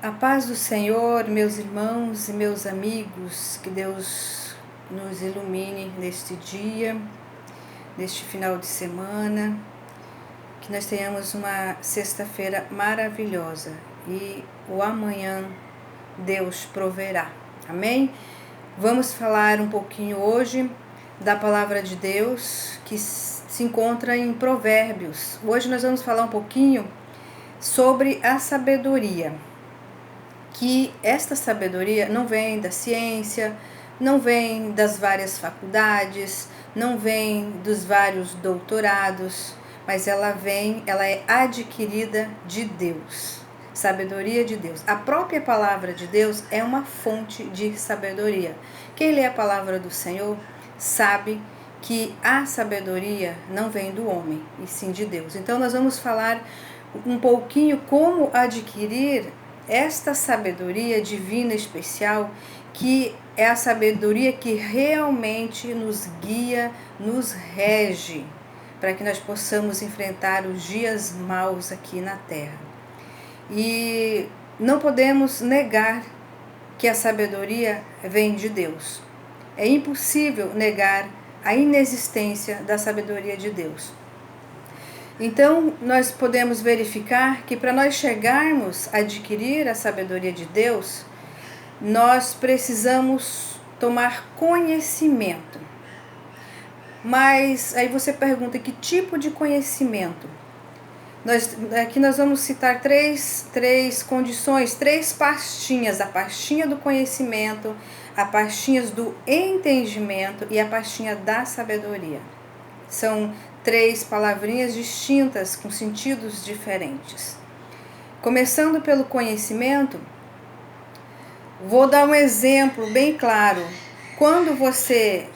A paz do Senhor, meus irmãos e meus amigos, que Deus nos ilumine neste dia, neste final de semana, que nós tenhamos uma sexta-feira maravilhosa e o amanhã Deus proverá. Amém? Vamos falar um pouquinho hoje da palavra de Deus que se encontra em Provérbios. Hoje nós vamos falar um pouquinho sobre a sabedoria. Que esta sabedoria não vem da ciência, não vem das várias faculdades, não vem dos vários doutorados, mas ela é adquirida de Deus. Sabedoria de Deus. A própria palavra de Deus é uma fonte de sabedoria. Quem lê a palavra do Senhor sabe que a sabedoria não vem do homem, e sim de Deus. Então nós vamos falar um pouquinho como adquirir esta sabedoria divina especial, que é a sabedoria que realmente nos guia, nos rege, para que nós possamos enfrentar os dias maus aqui na Terra. E não podemos negar que a sabedoria vem de Deus. É impossível negar a inexistência da sabedoria de Deus. Então, nós podemos verificar que para nós chegarmos a adquirir a sabedoria de Deus, nós precisamos tomar conhecimento. Mas aí você pergunta, que tipo de conhecimento? Aqui nós vamos citar três condições, três pastinhas: a pastinha do conhecimento, a pastinha do entendimento e a pastinha da sabedoria. São três palavrinhas distintas com sentidos diferentes. Começando pelo conhecimento, vou dar um exemplo bem claro. Quando você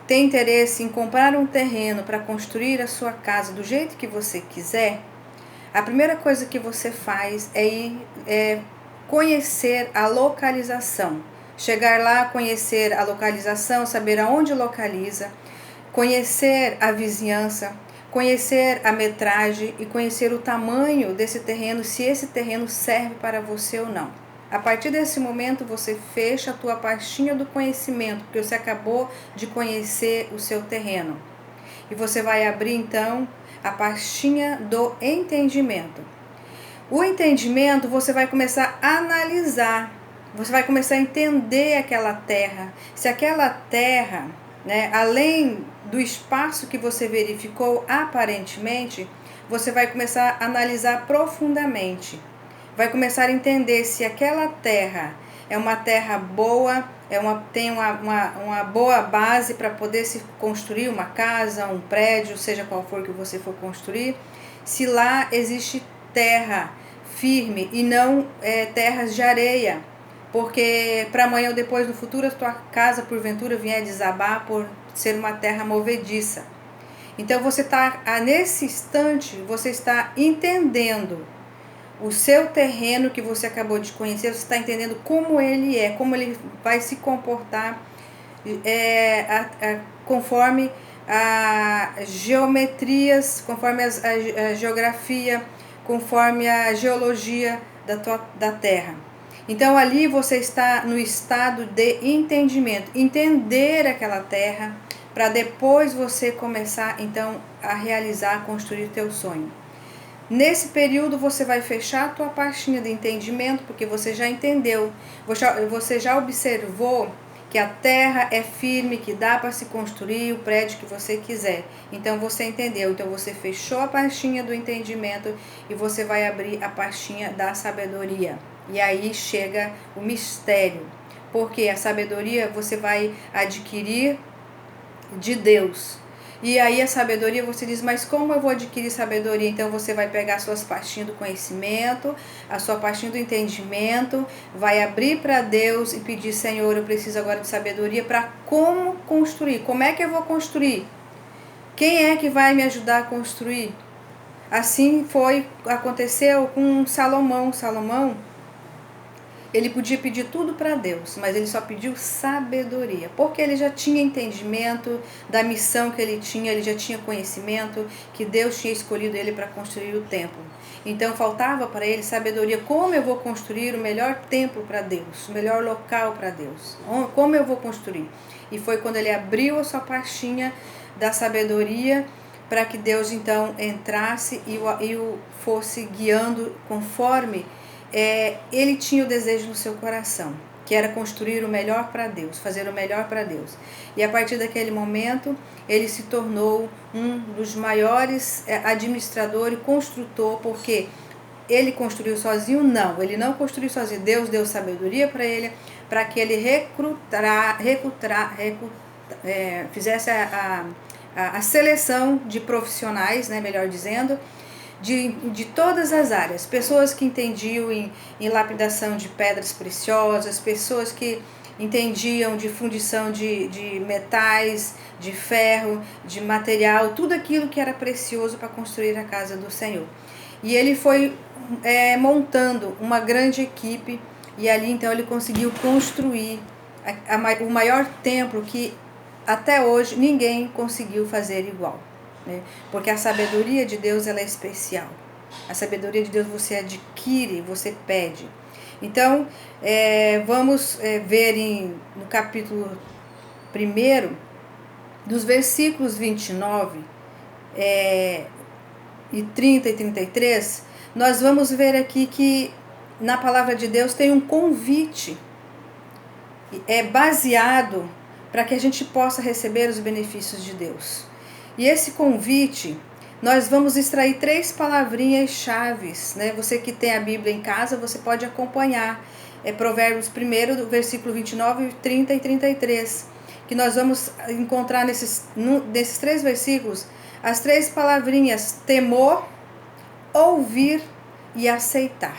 tem interesse em comprar um terreno para construir a sua casa do jeito que você quiser, a primeira coisa que você faz é conhecer a localização. Chegar lá, conhecer a localização, saber aonde localiza, conhecer a vizinhança, conhecer a metragem e conhecer o tamanho desse terreno, se esse terreno serve para você ou não. A partir desse momento você fecha a tua pastinha do conhecimento, porque você acabou de conhecer o seu terreno. E você vai abrir então a pastinha do entendimento. O entendimento você vai começar a analisar, você vai começar a entender aquela terra. Se aquela terra, além do espaço que você verificou aparentemente, você vai começar a analisar profundamente. Vai começar a entender se aquela terra é uma terra boa, tem uma boa base para poder se construir uma casa, um prédio, seja qual for que você for construir. Se lá existe terra firme e não terras de areia, porque para amanhã ou depois no futuro a tua casa porventura vier desabar por ser uma terra movediça. Então você está, nesse instante, você está entendendo o seu terreno que você acabou de conhecer, você está entendendo como ele é, como ele vai se comportar conforme as geometrias, conforme a geografia, conforme a geologia da terra. Então ali você está no estado de entendimento, entender aquela terra, para depois você começar então a realizar, a construir teu sonho. Nesse período você vai fechar a tua pastinha de entendimento, porque você já entendeu, você já observou que a terra é firme, que dá para se construir o prédio que você quiser. Então você entendeu, então você fechou a pastinha do entendimento e você vai abrir a pastinha da sabedoria. E aí chega o mistério, porque a sabedoria você vai adquirir de Deus. E aí a sabedoria, você diz, mas como eu vou adquirir sabedoria? Então você vai pegar as suas pastinhas do conhecimento, a sua pastinha do entendimento, vai abrir para Deus e pedir, Senhor, eu preciso agora de sabedoria para como construir. Como é que eu vou construir? Quem é que vai me ajudar a construir? Assim aconteceu com Salomão. Salomão, Ele podia pedir tudo para Deus, mas ele só pediu sabedoria, porque ele já tinha entendimento da missão que ele tinha, ele já tinha conhecimento que Deus tinha escolhido ele para construir o templo. Então faltava para ele sabedoria. Como eu vou construir o melhor templo para Deus, o melhor local para Deus? Como eu vou construir? E foi quando ele abriu a sua pastinha da sabedoria para que Deus então entrasse e o fosse guiando conforme ele tinha o desejo no seu coração, que era construir o melhor para Deus, fazer o melhor para Deus. E a partir daquele momento, ele se tornou um dos maiores administradores e construtor, porque ele construiu sozinho? Não, ele não construiu sozinho. Deus deu sabedoria para ele, para que ele fizesse a seleção de profissionais, né, melhor dizendo, de todas as áreas, pessoas que entendiam em lapidação de pedras preciosas, pessoas que entendiam de fundição de metais, de ferro, de material, tudo aquilo que era precioso para construir a casa do Senhor. E ele foi montando uma grande equipe, e ali então ele conseguiu construir o maior templo que até hoje ninguém conseguiu fazer igual. Porque a sabedoria de Deus ela é especial. A sabedoria de Deus você adquire, você pede. Então, vamos ver no capítulo 1, dos versículos 29 e 30 e 33, nós vamos ver aqui que na palavra de Deus tem um convite baseado para que a gente possa receber os benefícios de Deus. E esse convite, nós vamos extrair 3 palavrinhas chaves, né? Você que tem a Bíblia em casa, você pode acompanhar. Provérbios 1, do versículo 29, 30 e 33, que nós vamos encontrar nesses 3 versículos as 3 palavrinhas: temor, ouvir e aceitar.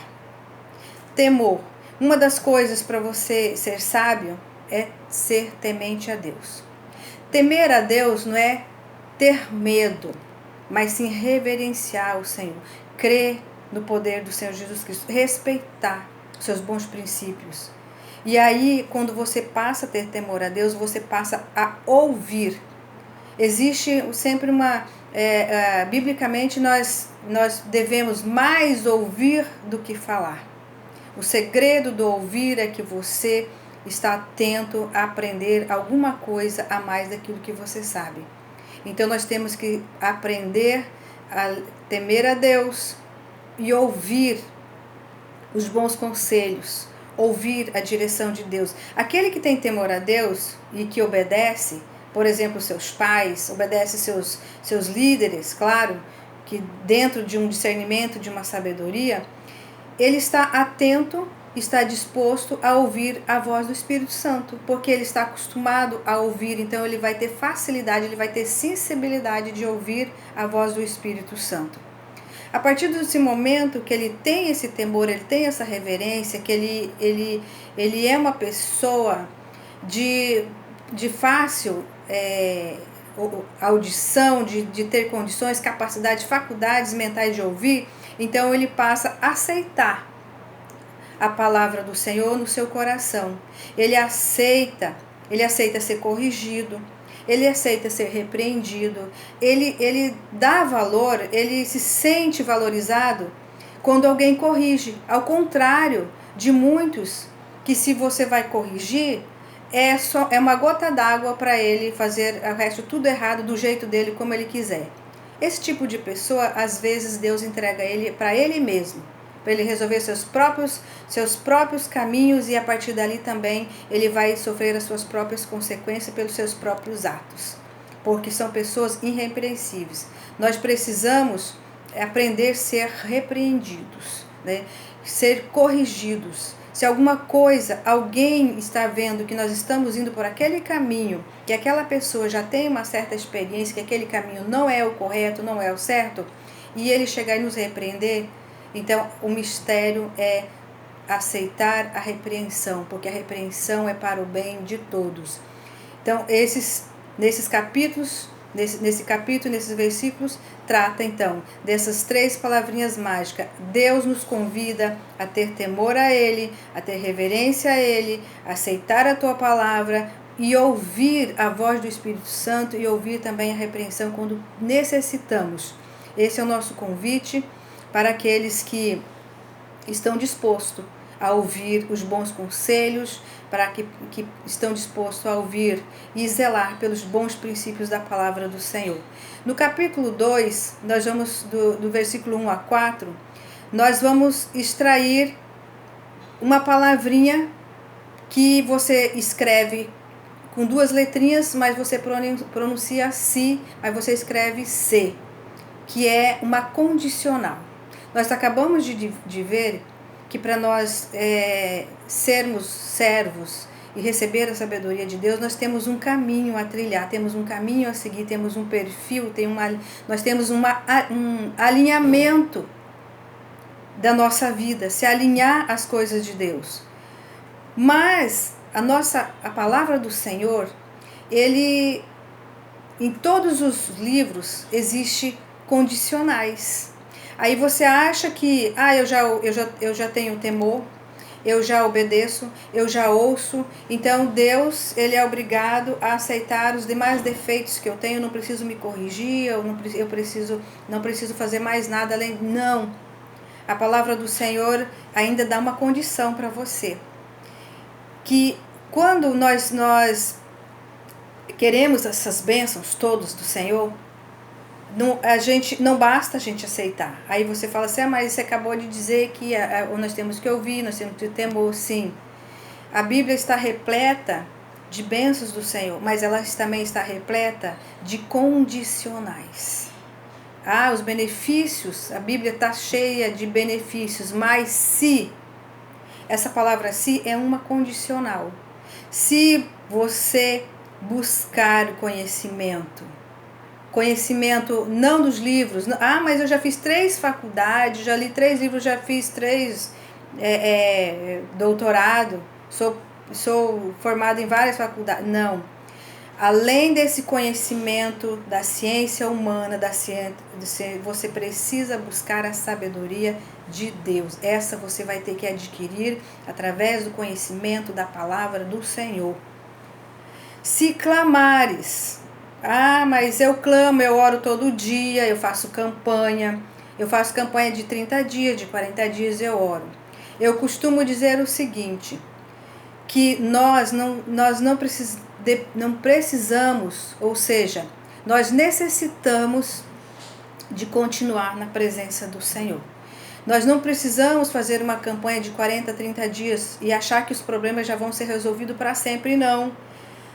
Temor. Uma das coisas para você ser sábio é ser temente a Deus. Temer a Deus não é ter medo, mas sim reverenciar o Senhor, crer no poder do Senhor Jesus Cristo, respeitar os seus bons princípios. E aí, quando você passa a ter temor a Deus, você passa a ouvir. Existe sempre biblicamente nós devemos mais ouvir do que falar. O segredo do ouvir é que você está atento a aprender alguma coisa a mais daquilo que você sabe. Então nós temos que aprender a temer a Deus e ouvir os bons conselhos, ouvir a direção de Deus. Aquele que tem temor a Deus e que obedece, por exemplo, seus pais, obedece seus líderes, claro, que dentro de um discernimento, de uma sabedoria, ele está atento, está disposto a ouvir a voz do Espírito Santo, porque ele está acostumado a ouvir, então ele vai ter facilidade, ele vai ter sensibilidade de ouvir a voz do Espírito Santo. A partir desse momento que ele tem esse temor, ele tem essa reverência, que ele é uma pessoa de fácil audição, de ter condições, capacidade, faculdades mentais de ouvir, então ele passa a aceitar a palavra do Senhor no seu coração. Ele aceita ser corrigido, ele aceita ser repreendido, ele dá valor, ele se sente valorizado quando alguém corrige. Ao contrário de muitos que, se você vai corrigir, é uma gota d'água para ele fazer o resto tudo errado do jeito dele, como ele quiser. Esse tipo de pessoa, às vezes Deus entrega ele para ele mesmo, para ele resolver seus próprios caminhos, e a partir dali também ele vai sofrer as suas próprias consequências pelos seus próprios atos, porque são pessoas irrepreensíveis. Nós precisamos aprender a ser repreendidos, né? Ser corrigidos. Se alguma coisa, alguém está vendo que nós estamos indo por aquele caminho, que aquela pessoa já tem uma certa experiência, que aquele caminho não é o correto, não é o certo, e ele chegar e nos repreender, então o mistério é aceitar a repreensão, porque a repreensão é para o bem de todos. Então, nesses capítulos, nesses versículos, trata então dessas 3 palavrinhas mágicas. Deus nos convida a ter temor a Ele, a ter reverência a Ele, a aceitar a tua palavra e ouvir a voz do Espírito Santo e ouvir também a repreensão quando necessitamos. Esse é o nosso convite para aqueles que estão dispostos a ouvir os bons conselhos, para que estão dispostos a ouvir e zelar pelos bons princípios da palavra do Senhor. No capítulo 2, nós vamos do versículo 1 a 4, nós vamos extrair uma palavrinha que você escreve com 2 letrinhas, mas você pronuncia si, mas você escreve C, que é uma condicional. Nós acabamos de ver que para nós sermos servos e receber a sabedoria de Deus, nós temos um caminho a trilhar, temos um caminho a seguir, temos um perfil, nós temos um alinhamento da nossa vida, se alinhar às coisas de Deus. Mas a palavra do Senhor, em todos os livros existe condicionais. Aí você acha que eu já tenho temor, eu já obedeço, eu já ouço, então Deus, Ele é obrigado a aceitar os demais defeitos que eu tenho, eu não preciso me corrigir, não preciso fazer mais nada além. Não, a palavra do Senhor ainda dá uma condição para você, que quando nós queremos essas bênçãos todas do Senhor, não basta a gente aceitar. Aí você fala assim, mas você acabou de dizer que nós temos que ouvir, nós temos que ter temor. Sim, a Bíblia está repleta de bênçãos do Senhor, mas ela também está repleta de condicionais. Os benefícios, a Bíblia está cheia de benefícios, mas se, essa palavra se é uma condicional. Se você buscar conhecimento não dos livros, mas eu já fiz 3 faculdades, já li 3 livros, já fiz 3 doutorado, sou formado em várias faculdades. Não, além desse conhecimento da ciência humana, você precisa buscar a sabedoria de Deus. Essa você vai ter que adquirir através do conhecimento da palavra do Senhor. Se clamares, mas eu clamo, eu oro todo dia, eu faço campanha de 30 dias, de 40 dias eu oro. Eu costumo dizer o seguinte, que nós não precisamos, ou seja, nós necessitamos de continuar na presença do Senhor. Nós não precisamos fazer uma campanha de 40, 30 dias e achar que os problemas já vão ser resolvidos para sempre, não.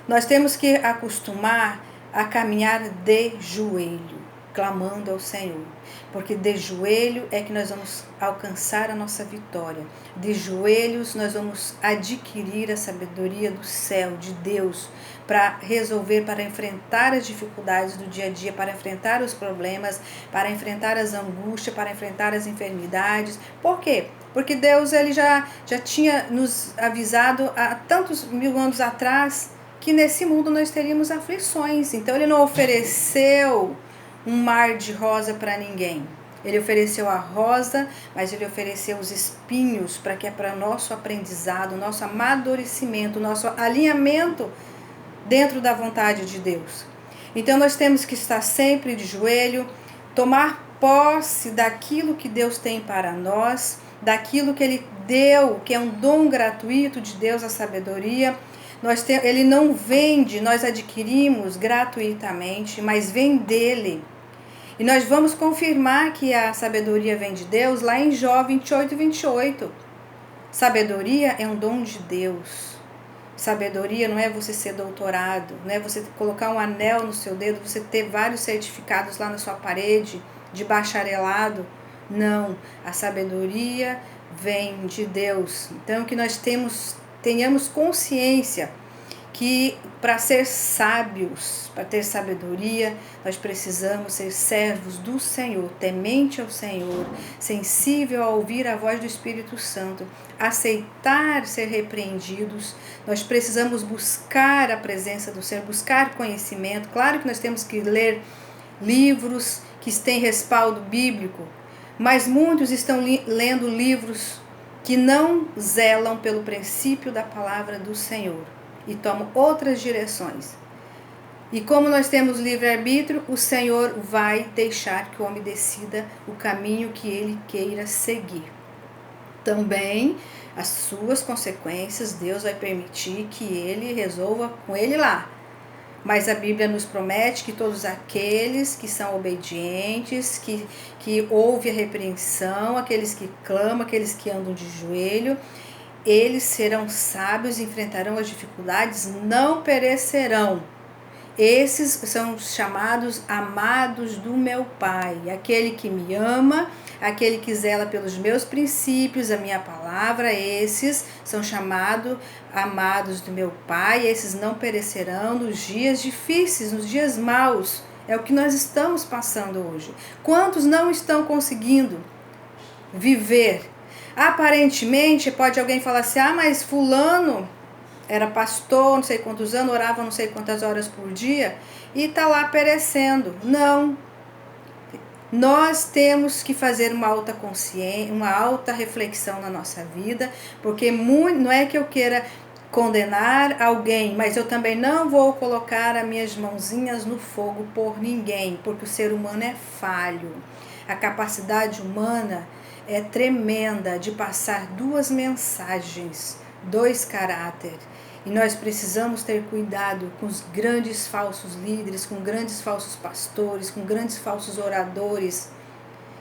Nós temos que acostumar a caminhar de joelho, clamando ao Senhor, porque de joelho é que nós vamos alcançar a nossa vitória. De joelhos nós vamos adquirir a sabedoria do céu, de Deus, para resolver, para enfrentar as dificuldades do dia a dia, para enfrentar os problemas, para enfrentar as angústias, para enfrentar as enfermidades. Por quê? Porque Deus ele já tinha nos avisado há tantos 1000 anos atrás que nesse mundo nós teríamos aflições. Então ele não ofereceu um mar de rosa para ninguém. Ele ofereceu a rosa, mas ele ofereceu os espinhos para que é para nosso aprendizado, nosso amadurecimento, nosso alinhamento dentro da vontade de Deus. Então nós temos que estar sempre de joelho, tomar posse daquilo que Deus tem para nós, daquilo que Ele deu, que é um dom gratuito de Deus, a sabedoria. Ele não vende, nós adquirimos gratuitamente, mas vem dele. E nós vamos confirmar que a sabedoria vem de Deus lá em Jó 28, 28. Sabedoria é um dom de Deus. Sabedoria não é você ser doutorado, não é você colocar um anel no seu dedo, você ter vários certificados lá na sua parede de bacharelado. Não, a sabedoria vem de Deus. Então que nós tenhamos consciência que para ser sábios, para ter sabedoria, nós precisamos ser servos do Senhor, temente ao Senhor, sensível a ouvir a voz do Espírito Santo, aceitar ser repreendidos. Nós precisamos buscar a presença do Senhor, buscar conhecimento. Claro que nós temos que ler livros que que têm respaldo bíblico, mas muitos estão lendo livros que não zelam pelo princípio da palavra do Senhor e tomam outras direções. E como nós temos livre-arbítrio, o Senhor vai deixar que o homem decida o caminho que ele queira seguir. Também as suas consequências, Deus vai permitir que ele resolva com ele lá. Mas a Bíblia nos promete que todos aqueles que são obedientes, que ouvem a repreensão, aqueles que clamam, aqueles que andam de joelho, eles serão sábios, enfrentarão as dificuldades, não perecerão. Esses são chamados amados do meu Pai, aquele que me ama, aquele que zela pelos meus princípios, a minha palavra, esses são chamados amados do meu Pai, esses não perecerão nos dias difíceis, nos dias maus. É o que nós estamos passando hoje. Quantos não estão conseguindo viver? Aparentemente, pode alguém falar assim, mas fulano era pastor, não sei quantos anos, orava não sei quantas horas por dia e está lá perecendo. Não. Nós temos que fazer uma alta consciência, uma alta reflexão na nossa vida, porque não é que eu queira condenar alguém, mas eu também não vou colocar as minhas mãozinhas no fogo por ninguém, porque o ser humano é falho. A capacidade humana é tremenda de passar duas mensagens, dois caráteres. E nós precisamos ter cuidado com os grandes falsos líderes, com grandes falsos pastores, com grandes falsos oradores,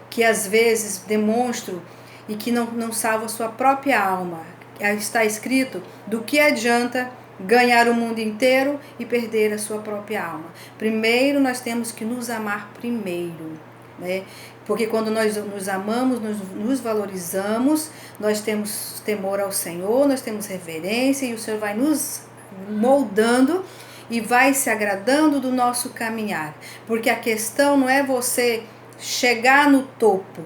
que às vezes demonstram e que não salvam a sua própria alma. Está escrito, do que adianta ganhar o mundo inteiro e perder a sua própria alma. Primeiro nós temos que nos amar primeiro, né? Porque quando nós nos amamos, nos valorizamos, nós temos temor ao Senhor, nós temos reverência e o Senhor vai nos moldando e vai se agradando do nosso caminhar. Porque a questão não é você chegar no topo,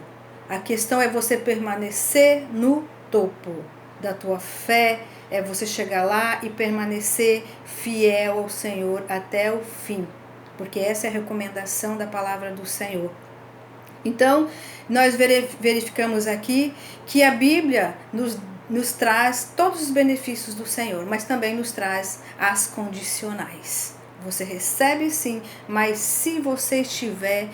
a questão é você permanecer no topo da tua fé, é você chegar lá e permanecer fiel ao Senhor até o fim. Porque essa é a recomendação da palavra do Senhor. Então, nós verificamos aqui que a Bíblia nos traz todos os benefícios do Senhor, mas também nos traz as condicionais. Você recebe sim, mas se você estiver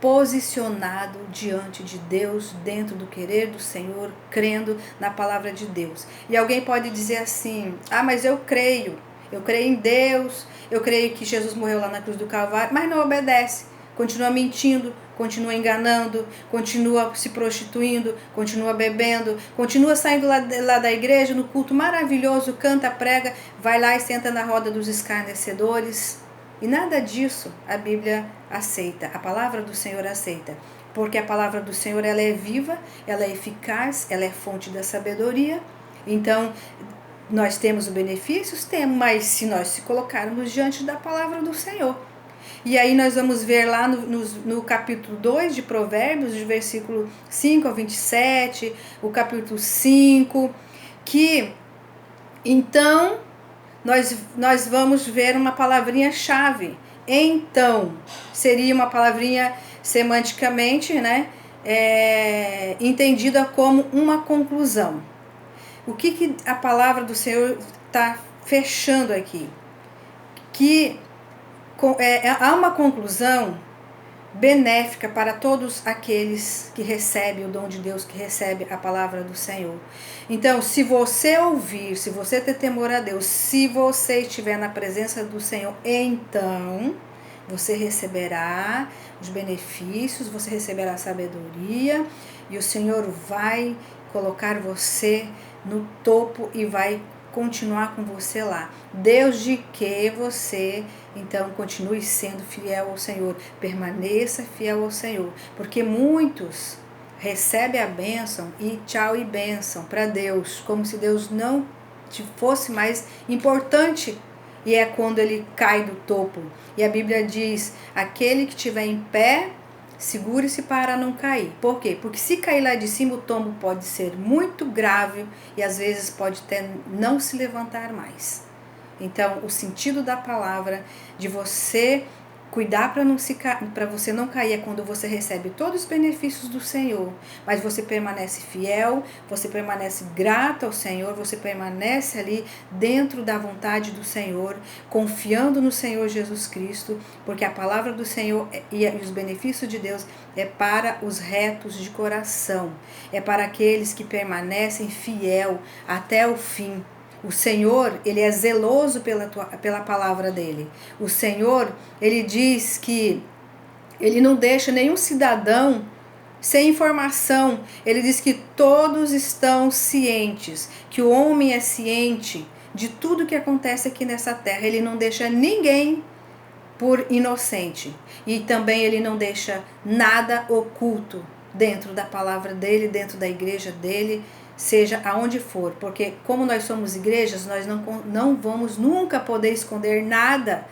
posicionado diante de Deus, dentro do querer do Senhor, crendo na palavra de Deus. E alguém pode dizer assim, mas eu creio em Deus, eu creio que Jesus morreu lá na cruz do Calvário, mas não obedece, continua mentindo, continua enganando, continua se prostituindo, continua bebendo, continua saindo lá da igreja, no culto maravilhoso, canta, prega, vai lá e senta na roda dos escarnecedores. E nada disso a Bíblia aceita, a palavra do Senhor aceita. Porque a palavra do Senhor ela é viva, ela é eficaz, ela é fonte da sabedoria. Então, nós temos os benefícios? Temos, mas se nós se colocarmos diante da palavra do Senhor. E aí nós vamos ver lá no capítulo 2 de Provérbios, de versículo 5 ao 27, o capítulo 5, que então nós vamos ver uma palavrinha-chave. Então, seria uma palavrinha semanticamente, né, entendida como uma conclusão. O que a palavra do Senhor está fechando aqui? Que há uma conclusão benéfica para todos aqueles que recebem o dom de Deus, que recebem a palavra do Senhor. Então, se você ouvir, se você ter temor a Deus, se você estiver na presença do Senhor, então você receberá os benefícios, você receberá a sabedoria e o Senhor vai colocar você no topo e vai continuar com você lá. Desde que você, então, continue sendo fiel ao Senhor. Permaneça fiel ao Senhor. Porque muitos recebem a bênção e tchau e bênção para Deus. Como se Deus não fosse mais importante. E é quando ele cai do topo. E a Bíblia diz, aquele que estiver em pé, segure-se para não cair. Por quê? Porque se cair lá de cima, o tombo pode ser muito grave e às vezes pode até não se levantar mais. Então, o sentido da palavra, de você Cuidar para você não cair é quando você recebe todos os benefícios do Senhor, mas você permanece fiel, você permanece grato ao Senhor, você permanece ali dentro da vontade do Senhor, confiando no Senhor Jesus Cristo, porque a palavra do Senhor e os benefícios de Deus é para os retos de coração, é para aqueles que permanecem fiel até o fim. O Senhor, ele é zeloso pela palavra dele. O Senhor, ele diz que ele não deixa nenhum cidadão sem informação. Ele diz que todos estão cientes, que o homem é ciente de tudo que acontece aqui nessa terra. Ele não deixa ninguém por inocente. E também ele não deixa nada oculto dentro da palavra dele, dentro da igreja dele, seja aonde for, porque como nós somos igrejas, nós não vamos nunca poder esconder nada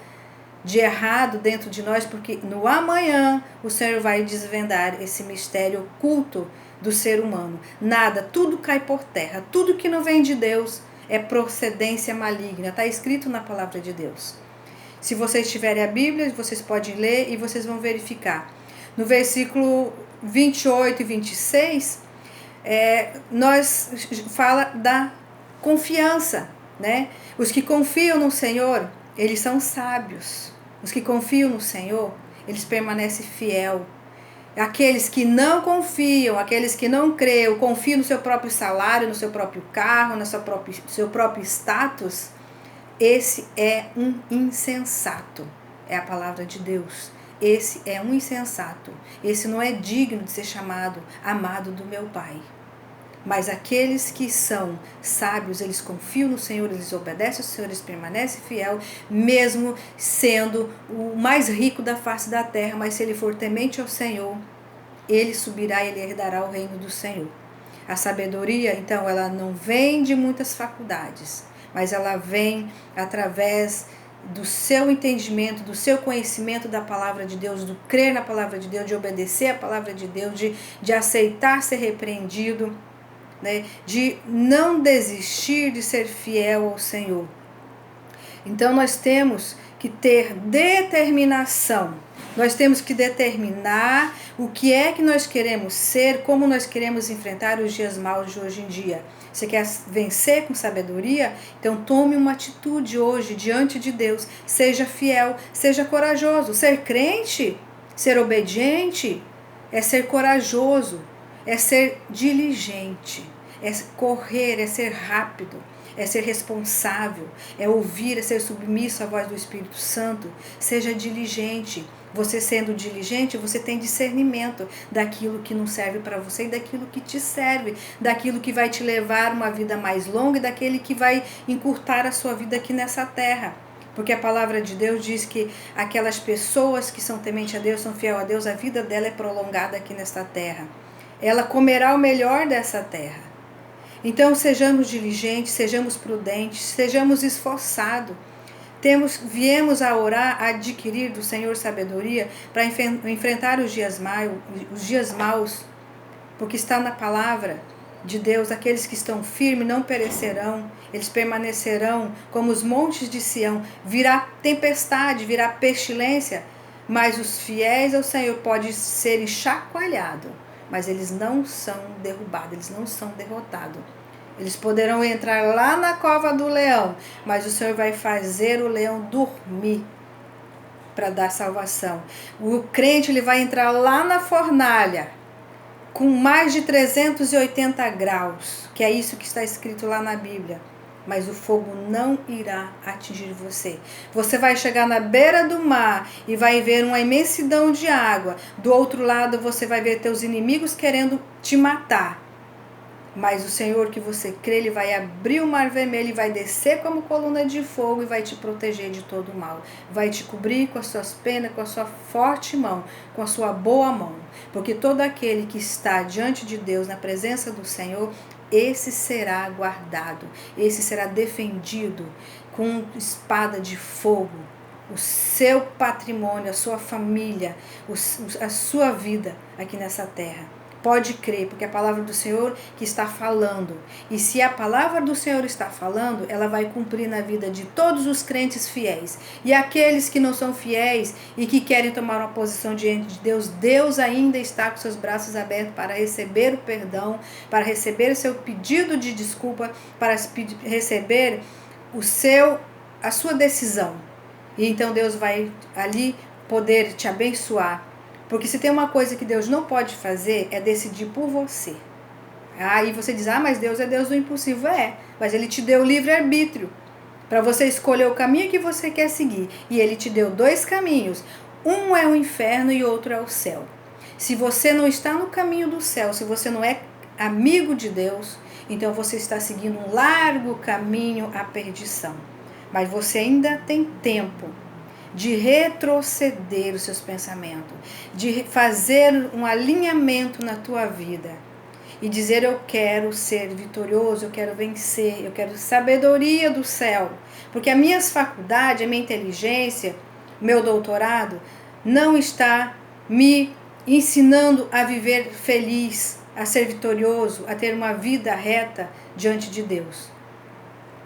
de errado dentro de nós, porque no amanhã o Senhor vai desvendar esse mistério oculto do ser humano. Nada, tudo cai por terra, tudo que não vem de Deus é procedência maligna, está escrito na palavra de Deus. Se vocês tiverem a Bíblia, vocês podem ler e vocês vão verificar. No versículo 28 e 26, nós fala da confiança, né? Os que confiam no Senhor, eles são sábios. Os que confiam no Senhor, eles permanecem fiel. Aqueles que não confiam, aqueles que não creem, confiam no seu próprio salário, no seu próprio carro, no seu próprio status, esse é um insensato. É a palavra de Deus. Esse é um insensato. Esse não é digno de ser chamado amado do meu Pai. Mas aqueles que são sábios, eles confiam no Senhor, eles obedecem ao Senhor, eles permanecem fiel, mesmo sendo o mais rico da face da terra. Mas se ele for temente ao Senhor, ele subirá e ele herdará o reino do Senhor. A sabedoria, então, ela não vem de muitas faculdades, mas ela vem através do seu entendimento, do seu conhecimento da palavra de Deus, do crer na palavra de Deus, de obedecer a palavra de Deus, de aceitar ser repreendido, né, de não desistir de ser fiel ao Senhor. Então nós temos que ter determinação, nós temos que determinar o que é que nós queremos ser, como nós queremos enfrentar os dias maus de hoje em dia. Você quer vencer com sabedoria? Então tome uma atitude hoje diante de Deus, seja fiel, seja corajoso. Ser crente, ser obediente, é ser corajoso, é ser diligente, é correr, é ser rápido, é ser responsável, é ouvir, é ser submisso à voz do Espírito Santo. Seja diligente. Você sendo diligente, você tem discernimento daquilo que não serve para você e daquilo que te serve, daquilo que vai te levar uma vida mais longa e daquele que vai encurtar a sua vida aqui nessa terra. Porque a palavra de Deus diz que aquelas pessoas que são tementes a Deus, são fiel a Deus, a vida dela é prolongada aqui nesta terra. Ela comerá o melhor dessa terra. Então sejamos diligentes, sejamos prudentes, sejamos esforçados. Viemos a orar, a adquirir do Senhor sabedoria para enfrentar os dias maus, porque está na palavra de Deus, aqueles que estão firmes não perecerão, eles permanecerão como os montes de Sião. Virá tempestade, virá pestilência, mas os fiéis ao Senhor podem ser chacoalhados, mas eles não são derrubados, eles não são derrotados. Eles poderão entrar lá na cova do leão, mas o Senhor vai fazer o leão dormir para dar salvação. O crente, ele vai entrar lá na fornalha com mais de 380 graus, que é isso que está escrito lá na Bíblia. Mas o fogo não irá atingir você. Você vai chegar na beira do mar e vai ver uma imensidão de água. Do outro lado você vai ver teus inimigos querendo te matar. Mas o Senhor que você crê, Ele vai abrir o mar vermelho e vai descer como coluna de fogo e vai te proteger de todo o mal. Vai te cobrir com as suas penas, com a sua forte mão, com a sua boa mão. Porque todo aquele que está diante de Deus, na presença do Senhor, esse será guardado, esse será defendido com espada de fogo. O seu patrimônio, a sua família, a sua vida aqui nessa terra. Pode crer, porque é a palavra do Senhor que está falando. E se a palavra do Senhor está falando, ela vai cumprir na vida de todos os crentes fiéis. E aqueles que não são fiéis e que querem tomar uma posição diante de Deus, Deus ainda está com seus braços abertos para receber o perdão, para receber o seu pedido de desculpa, para receber a sua decisão. E então Deus vai ali poder te abençoar. Porque se tem uma coisa que Deus não pode fazer, é decidir por você. Aí você diz, mas Deus é Deus do impossível. Mas Ele te deu livre-arbítrio para você escolher o caminho que você quer seguir. E Ele te deu 2 caminhos. Um é o inferno e outro é o céu. Se você não está no caminho do céu, se você não é amigo de Deus, então você está seguindo um largo caminho à perdição. Mas você ainda tem tempo de retroceder os seus pensamentos, de fazer um alinhamento na tua vida e dizer, eu quero ser vitorioso, eu quero vencer, eu quero sabedoria do céu, porque as minhas faculdades, a minha inteligência, meu doutorado, não está me ensinando a viver feliz, a ser vitorioso, a ter uma vida reta diante de Deus.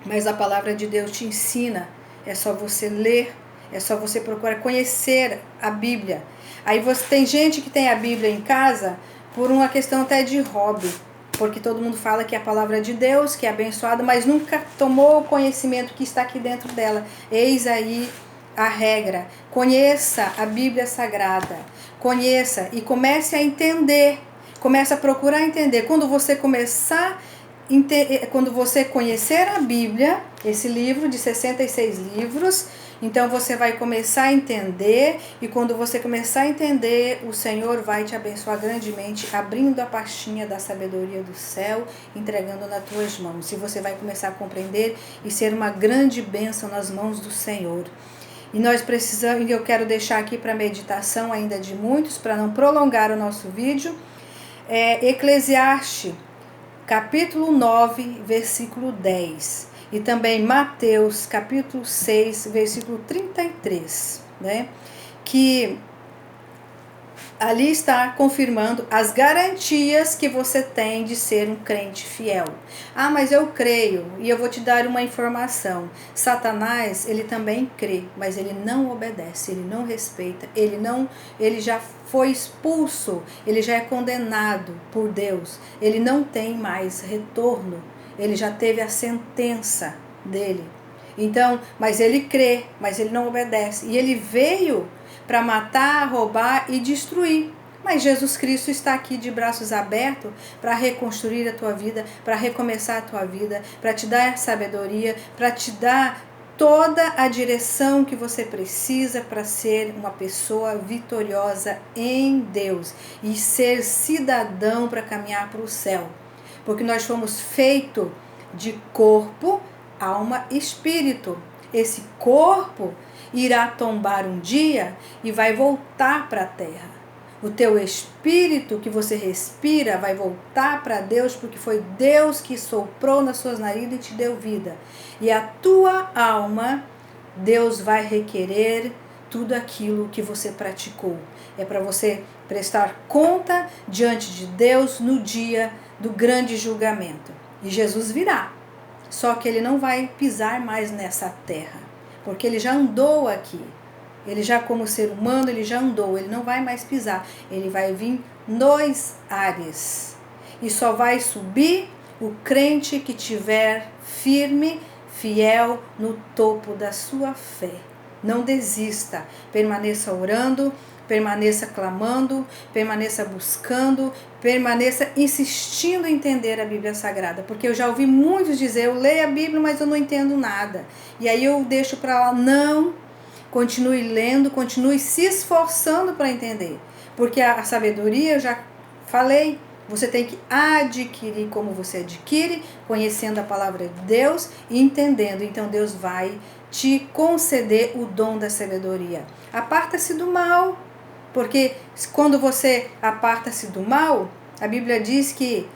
Mas a palavra de Deus te ensina, é só você ler, é só você procurar conhecer a Bíblia. Aí tem gente que tem a Bíblia em casa por uma questão até de hobby, porque todo mundo fala que é a palavra de Deus, que é abençoada, mas nunca tomou o conhecimento que está aqui dentro dela. Eis aí a regra. Conheça a Bíblia Sagrada. Conheça e comece a entender. Comece a procurar entender. Quando você conhecer a Bíblia, esse livro de 66 livros, então você vai começar a entender, e quando você começar a entender, o Senhor vai te abençoar grandemente, abrindo a pastinha da sabedoria do céu, entregando nas tuas mãos. E você vai começar a compreender e ser uma grande bênção nas mãos do Senhor. E nós precisamos, e eu quero deixar aqui para meditação ainda de muitos, para não prolongar o nosso vídeo, Eclesiastes, capítulo 9, versículo 10. E também Mateus, capítulo 6, versículo 33, né? Que ali está confirmando as garantias que você tem de ser um crente fiel. Mas eu creio, e eu vou te dar uma informação. Satanás, ele também crê, mas ele não obedece, ele não respeita, ele já foi expulso, ele já é condenado por Deus, ele não tem mais retorno, ele já teve a sentença dele. Então, mas ele crê, mas ele não obedece, e ele veio para matar, roubar e destruir. Mas Jesus Cristo está aqui de braços abertos para reconstruir a tua vida, para recomeçar a tua vida, para te dar sabedoria, para te dar toda a direção que você precisa para ser uma pessoa vitoriosa em Deus e ser cidadão para caminhar para o céu. Porque nós fomos feitos de corpo, alma e espírito. Esse corpo irá tombar um dia e vai voltar para a terra. O teu espírito que você respira vai voltar para Deus, porque foi Deus que soprou nas suas narinas e te deu vida. E a tua alma, Deus vai requerer tudo aquilo que você praticou. É para você prestar conta diante de Deus no dia do grande julgamento. E Jesus virá. Só que ele não vai pisar mais nessa terra, porque ele já andou aqui. Ele já, como ser humano, ele já andou, ele não vai mais pisar. Ele vai vir nos ares. E só vai subir o crente que tiver firme, fiel no topo da sua fé. Não desista, permaneça orando, permaneça clamando, permaneça buscando, permaneça insistindo em entender a Bíblia Sagrada. Porque eu já ouvi muitos dizer, eu leio a Bíblia, mas eu não entendo nada. E aí eu deixo para lá, não, continue lendo, continue se esforçando para entender. Porque a sabedoria, eu já falei, você tem que adquirir como você adquire, conhecendo a palavra de Deus e entendendo. Então Deus vai te conceder o dom da sabedoria. Aparta-se do mal, porque quando você aparta-se do mal, a Bíblia diz que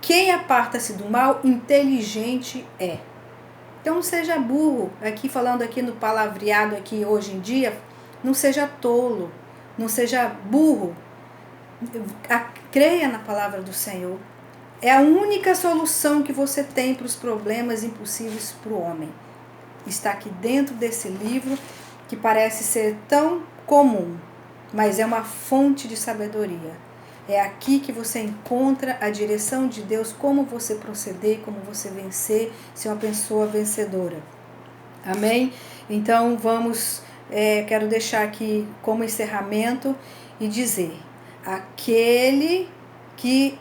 quem aparta-se do mal, inteligente é. Então não seja burro, aqui falando aqui no palavreado aqui hoje em dia, não seja tolo, não seja burro. Creia na palavra do Senhor. É a única solução que você tem para os problemas impossíveis para o homem. Está aqui dentro desse livro que parece ser tão comum, mas é uma fonte de sabedoria. É aqui que você encontra a direção de Deus, como você proceder, como você vencer, ser uma pessoa vencedora. Amém? Então quero deixar aqui como encerramento e dizer: aquele que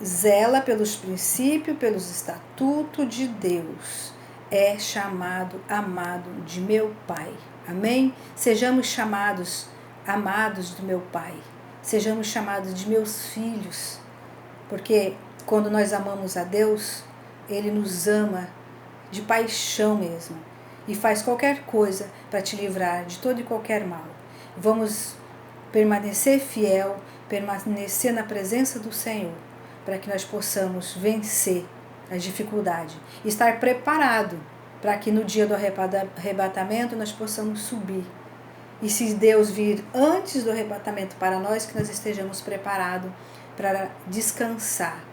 zela pelos princípios, pelos estatutos de Deus, é chamado amado de meu Pai. Amém? Sejamos chamados amados do meu Pai. Sejamos chamados de meus filhos. Porque quando nós amamos a Deus, Ele nos ama de paixão mesmo. E faz qualquer coisa para te livrar de todo e qualquer mal. Vamos permanecer fiel, permanecer na presença do Senhor, para que nós possamos vencer as dificuldades. Estar preparado para que no dia do arrebatamento nós possamos subir. E se Deus vir antes do arrebatamento para nós, que nós estejamos preparados para descansar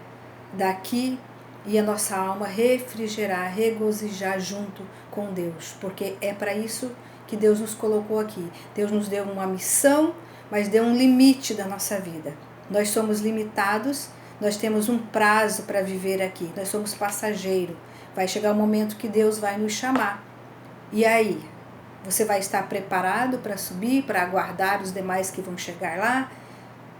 daqui e a nossa alma refrigerar, regozijar junto com Deus. Porque é para isso que Deus nos colocou aqui. Deus nos deu uma missão, mas deu um limite da nossa vida. Nós somos limitados, nós temos um prazo para viver aqui. Nós somos passageiros. Vai chegar o momento que Deus vai nos chamar. E aí? Você vai estar preparado para subir, para aguardar os demais que vão chegar lá?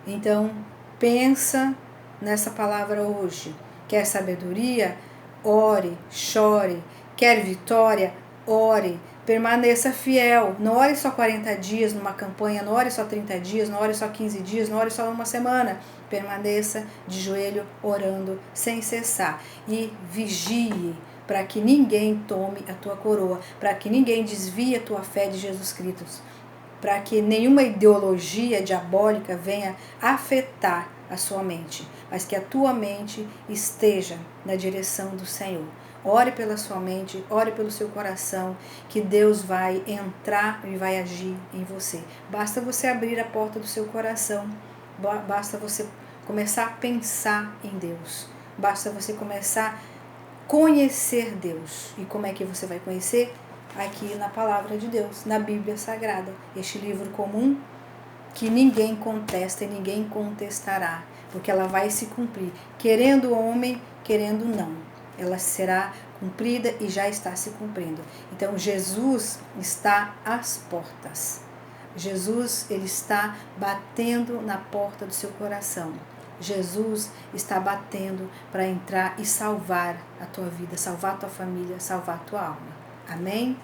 Então, pensa nessa palavra hoje. Quer sabedoria? Ore, chore. Quer vitória? Ore. Permaneça fiel. Não ore só 40 dias numa campanha, não ore só 30 dias, não ore só 15 dias, não ore só uma semana. Permaneça de joelho orando sem cessar. E vigie para que ninguém tome a tua coroa, para que ninguém desvie a tua fé de Jesus Cristo, para que nenhuma ideologia diabólica venha afetar a sua mente, mas que a tua mente esteja na direção do Senhor. Ore pela sua mente, ore pelo seu coração, que Deus vai entrar e vai agir em você. Basta você abrir a porta do seu coração, basta você começar a pensar em Deus, basta você começar a conhecer Deus. E como é que você vai conhecer? Aqui na palavra de Deus, na Bíblia Sagrada, este livro comum que ninguém contesta e ninguém contestará, porque ela vai se cumprir, querendo o homem, querendo não. Ela será cumprida e já está se cumprindo. Então Jesus está às portas. Jesus, ele está batendo na porta do seu coração. Jesus está batendo para entrar e salvar a tua vida, salvar a tua família, salvar a tua alma. Amém?